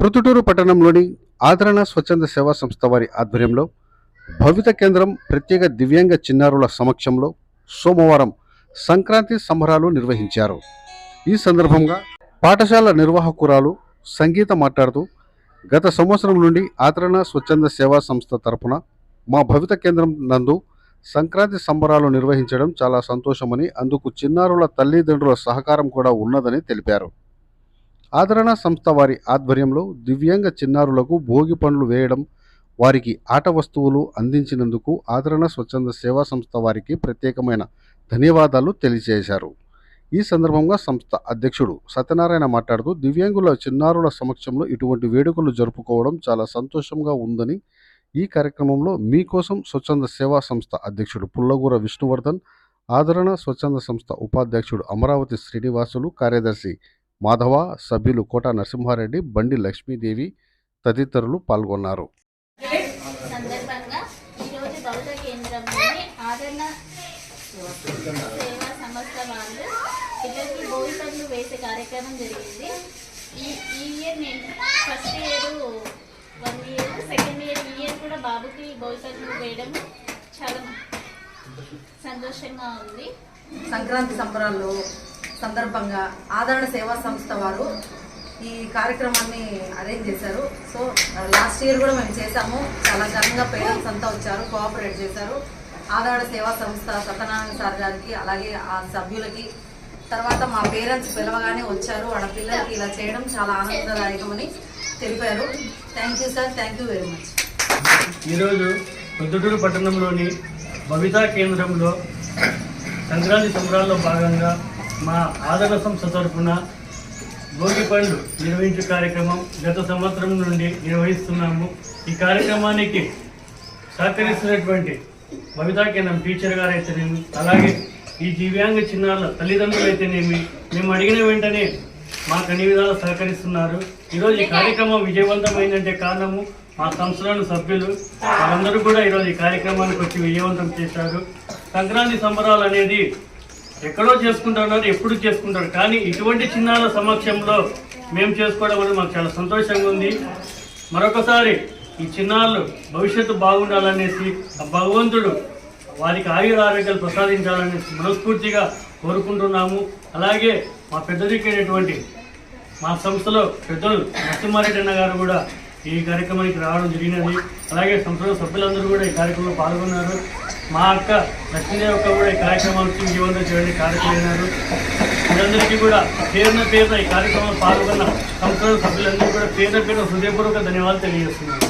ప్రొద్దుటూరు పట్టణంలోని ఆదరణ స్వచ్ఛంద సేవా సంస్థ వారి ఆధ్వర్యంలో భవిత కేంద్రం ప్రత్యేక దివ్యాంగ చిన్నారుల సమక్షంలో సోమవారం సంక్రాంతి సంబరాలు నిర్వహించారు. ఈ సందర్భంగా పాఠశాల నిర్వాహకురాలు సంగీత మాట్లాడుతూ, గత సంవత్సరం నుండి ఆదరణ స్వచ్ఛంద సేవా సంస్థ తరపున మా భవిత కేంద్రం నందు సంక్రాంతి సంబరాలు నిర్వహించడం చాలా సంతోషమని, అందుకు చిన్నారుల తల్లిదండ్రుల సహకారం కూడా ఉన్నదని తెలిపారు. ఆదరణ సంస్థ వారి ఆధ్వర్యంలో దివ్యాంగ చిన్నారులకు భోగి పండ్లు వేయడం, వారికి ఆట వస్తువులు అందించినందుకు ఆదరణ స్వచ్ఛంద సేవా సంస్థ వారికి ప్రత్యేకమైన ధన్యవాదాలు తెలియజేశారు. ఈ సందర్భంగా సంస్థ అధ్యక్షుడు సత్యనారాయణ మాట్లాడుతూ, దివ్యాంగుల చిన్నారుల సమక్షంలో ఇటువంటి వేడుకలు జరుపుకోవడం చాలా సంతోషంగా ఉందని, ఈ కార్యక్రమంలో మీకోసం స్వచ్ఛంద సేవా సంస్థ అధ్యక్షుడు పుల్లగూర విష్ణువర్ధన్, ఆదరణ స్వచ్ఛంద సంస్థ ఉపాధ్యక్షుడు అమరావతి శ్రీనివాసులు, కార్యదర్శి మాధవ, సభ్యులు కోట నరసింహారెడ్డి, బండి లక్ష్మీదేవి తదితరులు పాల్గొన్నారు. సందర్భంగా ఈరోజు భవిత కేంద్రంలోని ఆదరణ సేవా సంస్థ వాళ్ళు పిల్లలకి భోగి పండ్లు వేసే కార్యక్రమం జరిగింది. ఈ ఇయర్ నేను first year 1 year, second year కూడా బాబుకి భోగి పండ్లు వేయడం చాలా సంతోషంగా ఉంది. సంక్రాంతి సంబరాల్లో సందర్భంగా ఆదరణ సేవా సంస్థ వారు ఈ కార్యక్రమాన్ని అరేంజ్ చేశారు. సో లాస్ట్ ఇయర్ కూడా మేము చేశాము. చాలా ఘనంగా పేరెంట్స్ అంతా వచ్చారు, కోఆపరేట్ చేశారు. ఆదరణ సేవా సంస్థ సత్యనారాయణ సార్ గారికి, అలాగే ఆ సభ్యులకి, తర్వాత మా పేరెంట్స్ పిలవగానే వచ్చారు. వాళ్ళ పిల్లలకి ఇలా చేయడం చాలా ఆనందదాయకమని తెలిపారు. Thank you sir, thank you very much. ఈరోజు ప్రొద్దుటూరు పట్టణంలోని భవితా కేంద్రంలో సంక్రాంతి సంబరాల్లో భాగంగా మా ఆదరణ సంస్థ తరఫున భోగి పండ్లు నిర్వహించే కార్యక్రమం గత సంవత్సరం నుండి నిర్వహిస్తున్నాము. ఈ కార్యక్రమానికి సహకరిస్తున్నటువంటి భవితా కేంద్రం టీచర్ గారు అయితేనేమి, అలాగే ఈ దివ్యాంగ చిన్నారుల తల్లిదండ్రులు అయితేనేమి, మేము అడిగిన వెంటనే మాకు అన్ని విధాలు సహకరిస్తున్నారు. ఈరోజు ఈ కార్యక్రమం విజయవంతమైందంటే కారణము మా సంస్థలోని సభ్యులు వాళ్ళందరూ కూడా ఈరోజు ఈ కార్యక్రమానికి వచ్చి విజయవంతం చేశారు. సంక్రాంతి సంబరాలు అనేది ఎక్కడో చేసుకుంటున్నారు, ఎప్పుడు చేసుకుంటారు, కానీ ఇటువంటి చిన్నారుల సమక్షంలో మేము చేసుకోవడం అనేది మాకు చాలా సంతోషంగా ఉంది. మరొకసారి ఈ చిన్నారులు భవిష్యత్తు బాగుండాలనేసి ఆ భగవంతుడు వారికి ఆయుర ఆరోగ్యాలు ప్రసాదించాలనేసి మనస్ఫూర్తిగా కోరుకుంటున్నాము. అలాగే మా పెద్దదిక్కైనటువంటి మా సంస్థలో పెద్దలు నరసింహారెడ్డి అన్న గారు కూడా ఈ కార్యక్రమానికి రావడం జరిగినది. అలాగే సంస్థలో సభ్యులందరూ కూడా ఈ కార్యక్రమంలో పాల్గొన్నారు. మా అక్క లక్ష్మీదేవి అక్క కూడా ఈ కార్యక్రమానికి విజయవంతం చేయడానికి కార్యక్రమాలు. వీరందరికీ కూడా పేరున ఈ కార్యక్రమంలో పాల్గొన్న సంస్థల సభ్యులందరూ కూడా పేరున హృదయపూర్వక ధన్యవాదాలు తెలియజేస్తున్నాను.